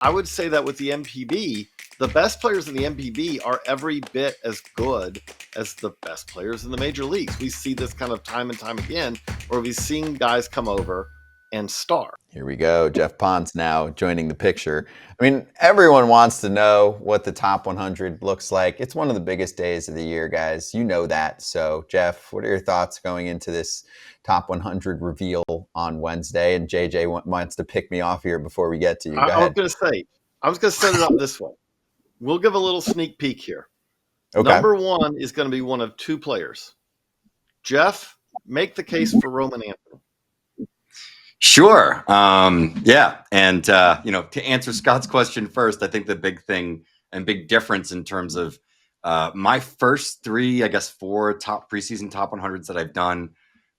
I would say that with the MPB, the best players in the MPB are every bit as good as the best players in the major leagues. We see this kind of time and time again, where we've seen guys come over and star. Here we go. Geoff Pontes now joining the picture. I mean, everyone wants to know what the top 100 looks like. It's one of the biggest days of the year, guys. You know that. So, Geoff, what are your thoughts going into this top 100 reveal on Wednesday? And JJ wants to pick me off here before we get to you. Go I was ahead. going to say, I was going to set it up this way. We'll give a little sneak peek here. Okay. Number one is going to be one of two players. Geoff, make the case for Roman Anthony. Sure. Yeah. And, to answer Scott's question first, I think the big thing and big difference in terms of my first three, I guess, four preseason top 100s that I've done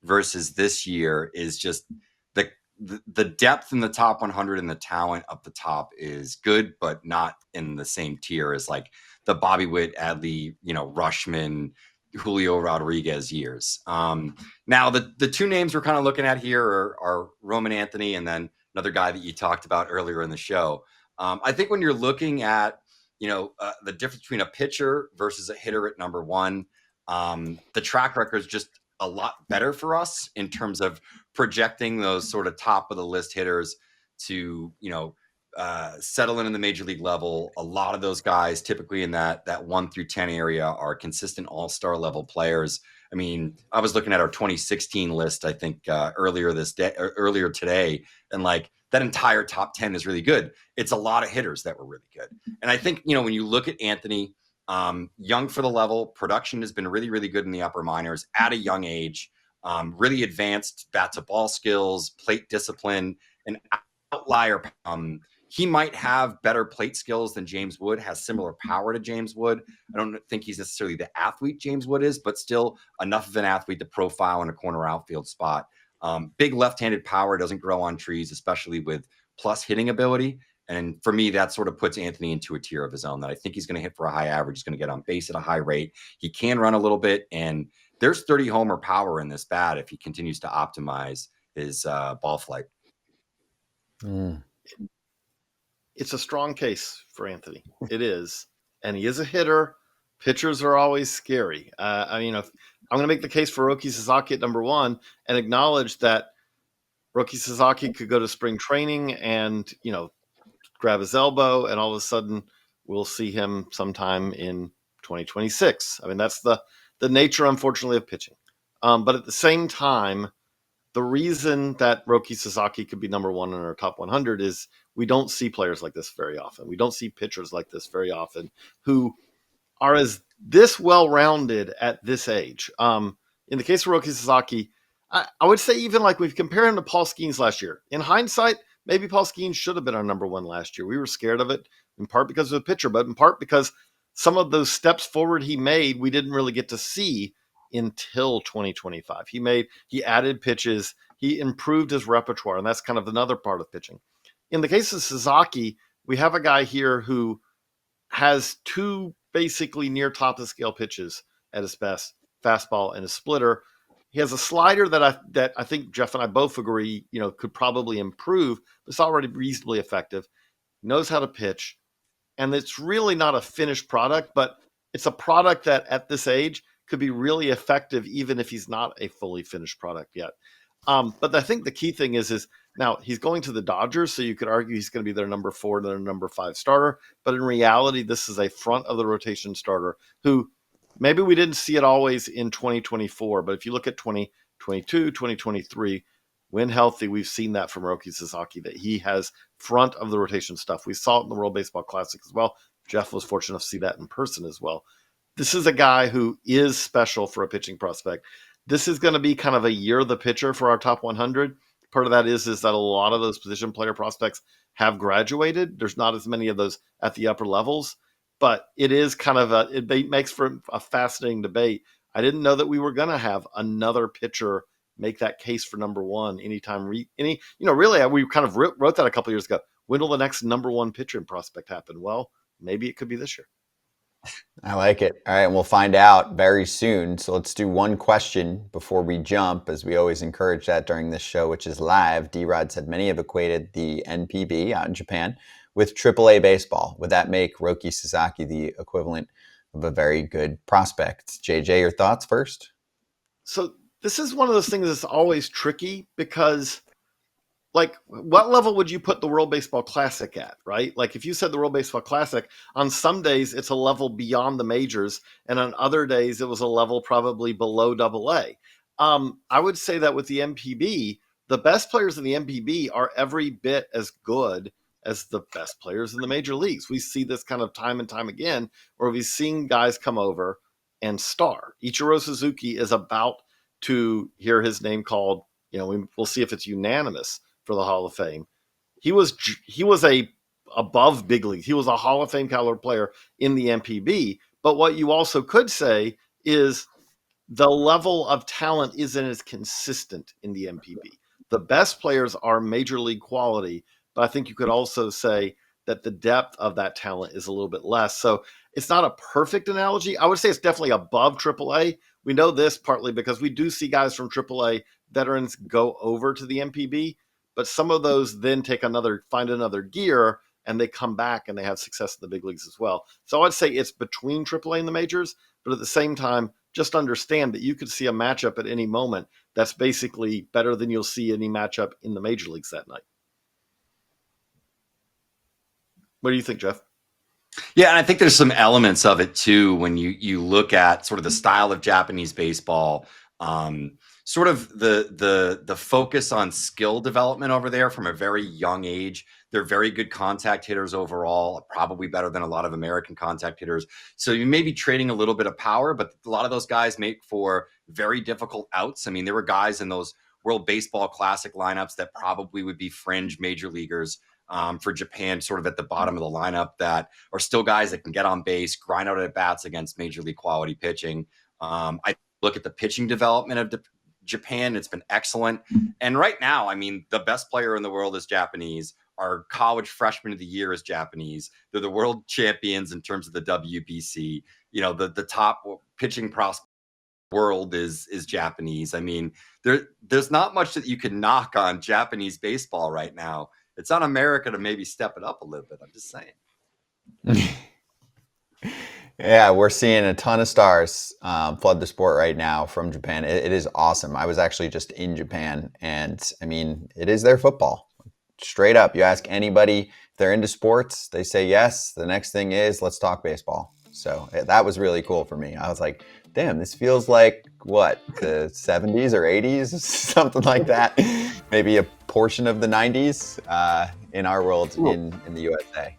versus this year is just the depth in the top 100 and the talent up the top is good, but not in the same tier as like the Bobby Witt, Adley, Rushman, Julio Rodriguez years. Now, the two names we're kind of looking at here are Roman Anthony and then another guy that you talked about earlier in the show. I think when you're looking at, the difference between a pitcher versus a hitter at number one, the track record is just a lot better for us in terms of projecting those sort of top of the list hitters to, settle in the major league level. A lot of those guys typically in that 1 through 10 area are consistent all-star level players. I mean, I was looking at our 2016 list, I think earlier today, and like that entire top 10 is really good. It's a lot of hitters that were really good. And I think, when you look at Anthony, young for the level, production has been really, really good in the upper minors at a young age, really advanced bat to ball skills, plate discipline, an outlier. He might have better plate skills than James Wood, has similar power to James Wood. I don't think he's necessarily the athlete James Wood is, but still enough of an athlete to profile in a corner outfield spot. Big left-handed power, doesn't grow on trees, especially with plus hitting ability. And for me, that sort of puts Anthony into a tier of his own that I think he's going to hit for a high average. He's going to get on base at a high rate. He can run a little bit, and there's 30 homer power in this bat if he continues to optimize his ball flight. It's a strong case for Anthony. It is. And he is a hitter. Pitchers are always scary. I'm going to make the case for Roki Sasaki at number one and acknowledge that Roki Sasaki could go to spring training and, grab his elbow, and all of a sudden we'll see him sometime in 2026. I mean, that's the nature, unfortunately, of pitching. But at the same time, the reason that Roki Sasaki could be number one in our top 100 is we don't see players like this very often. We don't see pitchers like this very often who are as this well-rounded at this age. In the case of Roki Sasaki, I would say even like we've compared him to Paul Skeens last year. In hindsight, maybe Paul Skeens should have been our number one last year. We were scared of it, in part because of the pitcher, but in part because some of those steps forward he made, we didn't really get to see until 2025. He added pitches, he improved his repertoire, and that's kind of another part of pitching. In the case of Sasaki, we have a guy here who has two basically near top of the scale pitches at his best, fastball and a splitter. He has a slider that I think Geoff and I both agree, could probably improve. But it's already reasonably effective. Knows how to pitch, and it's really not a finished product, but it's a product that at this age could be really effective, even if he's not a fully finished product yet. But I think the key thing is now he's going to the Dodgers, so you could argue he's going to be their number 4, their number 5 starter. But in reality, this is a front of the rotation starter who maybe we didn't see it always in 2024, but if you look at 2022, 2023, when healthy, we've seen that from Roki Sasaki, that he has front of the rotation stuff. We saw it in the World Baseball Classic as well. Geoff was fortunate enough to see that in person as well. This is a guy who is special for a pitching prospect. This is going to be kind of a year of the pitcher for our top 100. Part of that is that a lot of those position player prospects have graduated. There's not as many of those at the upper levels, but it is kind of it makes for a fascinating debate. I didn't know that we were going to have another pitcher make that case for number one anytime. Really, we kind of wrote that a couple years ago. When will the next number one pitcher and prospect happen? Well, maybe it could be this year. I like it. All right, and we'll find out very soon. So let's do one question before we jump, as we always encourage that during this show, which is live. D-Rod said many have equated the NPB out in Japan with AAA baseball? Would that make Roki Sasaki the equivalent of a very good prospect? JJ, your thoughts first? So this is one of those things that's always tricky because, like, what level would you put the World Baseball Classic at, right? Like, if you said the World Baseball Classic, on some days it's a level beyond the majors, and on other days it was a level probably below AA. I would say that with the MPB, the best players in the MPB are every bit as good as the best players in the major leagues. We see this kind of time and time again, where we've seen guys come over and star. Ichiro Suzuki is about to hear his name called. We'll see if it's unanimous for the Hall of Fame. He was a above big league. He was a Hall of Fame caliber player in the MPB. But what you also could say is the level of talent isn't as consistent in the MPB. The best players are major league quality, but I think you could also say that the depth of that talent is a little bit less. So it's not a perfect analogy. I would say it's definitely above AAA. We know this partly because we do see guys from AAA veterans go over to the MPB, but some of those then find another gear and they come back and they have success in the big leagues as well. So I'd say it's between AAA and the majors, but at the same time, just understand that you could see a matchup at any moment that's basically better than you'll see any matchup in the major leagues that night. What do you think, Geoff? Yeah, and I think there's some elements of it too when you look at sort of the style of Japanese baseball, sort of the focus on skill development over there from a very young age. They're very good contact hitters overall, probably better than a lot of American contact hitters. So you may be trading a little bit of power, but a lot of those guys make for very difficult outs. I mean, there were guys in those World Baseball Classic lineups that probably would be fringe major leaguers for Japan, sort of at the bottom of the lineup, that are still guys that can get on base, grind out at bats against major league quality pitching. I look at the pitching development of Japan. It's been excellent. And right now, I mean, the best player in the world is Japanese. Our college freshman of the year is Japanese. They're the world champions in terms of the WBC. The top pitching prospect world is Japanese. I mean, there's not much that you can knock on Japanese baseball right now. It's on America to maybe step it up a little bit. I'm just saying. Yeah, we're seeing a ton of stars flood the sport right now from Japan. It is awesome. I was actually just in Japan, and I mean, it is their football. Straight up, you ask anybody if they're into sports, they say yes. The next thing is, let's talk baseball. So that was really cool for me. I was like, damn, this feels like what, the 70s or 80s, something like that. Maybe a portion of the 90s in our world in the USA.